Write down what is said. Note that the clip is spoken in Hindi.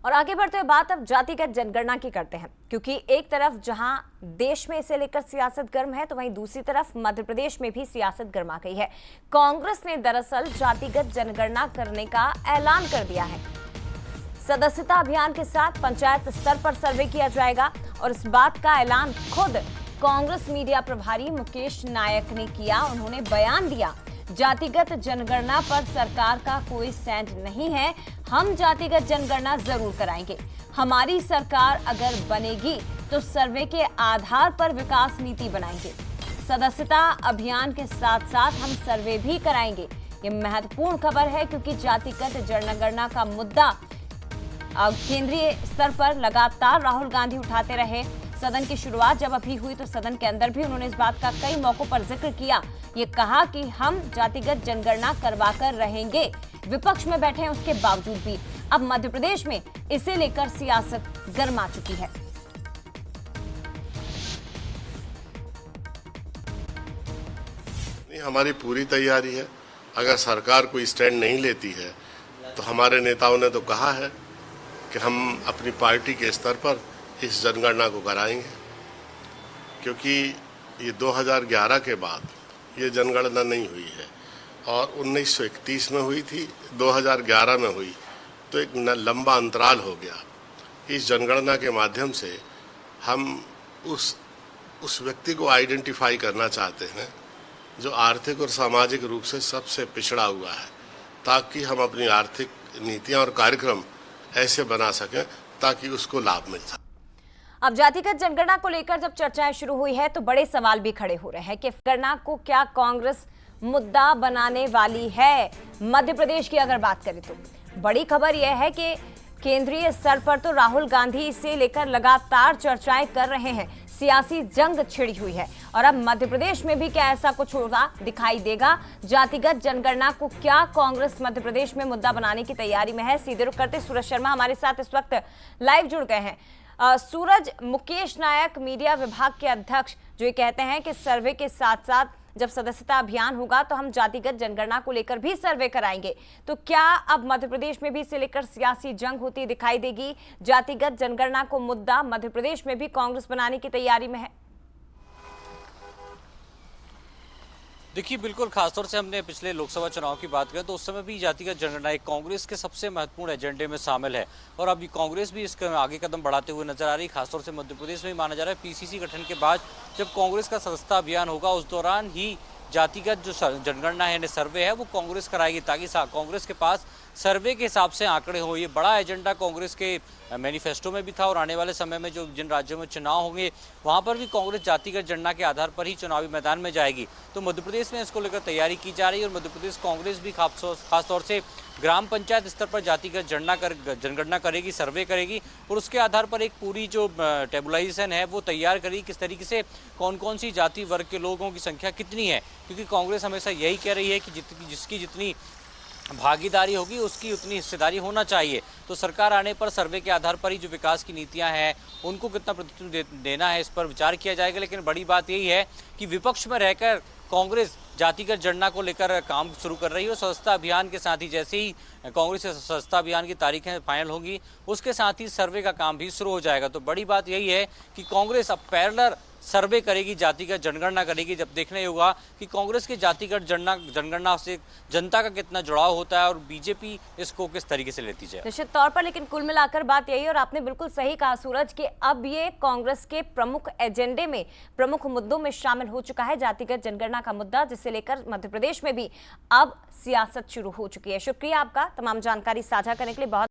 और आगे बढ़ते हुए बात अब जातिगत जनगणना की करते हैं, क्योंकि एक तरफ जहां देश में इसे लेकर सियासत गर्म है तो वहीं दूसरी तरफ मध्य प्रदेश में भी सियासत गर्मा गई है। कांग्रेस ने दरअसल जातिगत जनगणना करने का ऐलान कर दिया है। सदस्यता अभियान के साथ पंचायत स्तर पर सर्वे किया जाएगा और इस बात का ऐलान खुद कांग्रेस मीडिया प्रभारी मुकेश नायक ने किया। उन्होंने बयान दिया, जातिगत जनगणना पर सरकार का कोई स्टैंड नहीं है, हम जातिगत जनगणना जरूर कराएंगे। हमारी सरकार अगर बनेगी तो सर्वे के आधार पर विकास नीति बनाएंगे। सदस्यता अभियान के साथ साथ हम सर्वे भी कराएंगे। ये महत्वपूर्ण खबर है क्योंकि जातिगत जनगणना का मुद्दा केंद्रीय स्तर पर लगातार राहुल गांधी उठाते रहे। सदन की शुरुआत जब अभी हुई तो सदन के अंदर भी उन्होंने इस बात का कई मौकों पर जिक्र किया। ये कहा कि हम जातिगत जनगणना करवाकर रहेंगे। विपक्ष में बैठे हैं उसके बावजूद भी अब मध्य प्रदेश में इसे लेकर सियासत गर्मा चुकी है। हमारी पूरी तैयारी है। अगर सरकार कोई स्टैंड नहीं लेती है तो हमारे नेताओं ने तो कहा है कि हम अपनी पार्टी के स्तर पर इस जनगणना को कराएंगे, क्योंकि ये 2011 के बाद ये जनगणना नहीं हुई है और 1931 में हुई थी, 2011 में हुई, तो एक लंबा अंतराल हो गया। इस जनगणना के माध्यम से हम उस व्यक्ति को आइडेंटिफाई करना चाहते हैं जो आर्थिक और सामाजिक रूप से सबसे पिछड़ा हुआ है, ताकि हम अपनी आर्थिक नीतियां और कार्यक्रम ऐसे बना सकें ताकि उसको लाभ मिल सके। अब जातिगत जनगणना को लेकर जब चर्चाएं शुरू हुई है तो बड़े सवाल भी खड़े हो रहे हैं कि जनगणना को क्या कांग्रेस मुद्दा बनाने वाली है। मध्य प्रदेश की अगर बात करें तो बड़ी खबर यह है कि केंद्रीय स्तर पर तो राहुल गांधी इसे लेकर लगातार चर्चाएं कर रहे हैं, सियासी जंग छिड़ी हुई है और अब मध्य प्रदेश में भी क्या ऐसा कुछ होगा दिखाई देगा। जातिगत जनगणना को क्या कांग्रेस मध्य प्रदेश में मुद्दा बनाने की तैयारी में है। सीधे रुख करते सूरज शर्मा हमारे साथ इस वक्त लाइव जुड़ गए हैं। सूरज, मुकेश नायक मीडिया विभाग के अध्यक्ष जो ये कहते हैं कि सर्वे के साथ साथ जब सदस्यता अभियान होगा तो हम जातिगत जनगणना को लेकर भी सर्वे कराएंगे, तो क्या अब मध्य प्रदेश में भी इसे लेकर सियासी जंग होती दिखाई देगी? जातिगत जनगणना को मुद्दा मध्य प्रदेश में भी कांग्रेस बनाने की तैयारी में है। देखिए, बिल्कुल, खासतौर से हमने पिछले लोकसभा चुनाव की बात करें तो उस समय भी जातिगत जनगणना एक कांग्रेस के सबसे महत्वपूर्ण एजेंडे में शामिल है और अभी कांग्रेस भी इसके आगे कदम बढ़ाते हुए नजर आ रही है। खासतौर से मध्य प्रदेश में ही माना जा रहा है पीसीसी गठन के बाद जब कांग्रेस का सदस्यता अभियान होगा उस दौरान ही जातिगत जो जनगणना है, सर्वे है, वो कांग्रेस कराएगी ताकि कांग्रेस के पास सर्वे के हिसाब से आंकड़े हो। ये बड़ा एजेंडा कांग्रेस के मैनिफेस्टो में भी था और आने वाले समय में जो जिन राज्यों में चुनाव होंगे वहां पर भी कांग्रेस जातिगत जनगणना के आधार पर ही चुनावी मैदान में जाएगी। तो मध्य प्रदेश में इसको लेकर तैयारी की जा रही है और मध्य प्रदेश कांग्रेस भी खासतौर से ग्राम पंचायत स्तर पर जातिगत जनगणना करेगी, सर्वे करेगी और उसके आधार पर एक पूरी जो टेबुलाइजेशन है वो तैयार करेगी, किस तरीके से कौन कौन सी जाति वर्ग के लोगों की संख्या कितनी है। क्योंकि कांग्रेस हमेशा यही कह रही है कि जिसकी जितनी भागीदारी होगी उसकी उतनी हिस्सेदारी होना चाहिए। तो सरकार आने पर सर्वे के आधार पर ही जो विकास की नीतियां हैं उनको कितना प्रतिशत देना है इस पर विचार किया जाएगा। लेकिन बड़ी बात यही है कि विपक्ष में रहकर कांग्रेस जातिगत जनगणना को लेकर काम शुरू कर रही है और सदस्यता अभियान के साथ ही जैसे ही कांग्रेस के सदस्यता अभियान की तारीखें फाइनल होंगी उसके साथ ही सर्वे का काम भी शुरू हो जाएगा। तो बड़ी बात यही है कि कांग्रेस अब पैरेलल सर्वे करेगी, जातिगत जनगणना करेगी। जब देखना ही होगा कि कांग्रेस की जातिगत जनगणना से जनता का कितना जुड़ाव होता है और बीजेपी इसको किस तरीके से लेती जाए। निश्चित तौर पर, लेकिन कुल मिलाकर बात यही, और आपने बिल्कुल सही कहा सूरज, कि अब ये कांग्रेस के प्रमुख एजेंडे में, प्रमुख मुद्दों में शामिल हो चुका है जातिगत जनगणना का मुद्दा, जिसे लेकर मध्य प्रदेश में भी अब सियासत शुरू हो चुकी है। शुक्रिया आपका तमाम जानकारी साझा करने के लिए। बहुत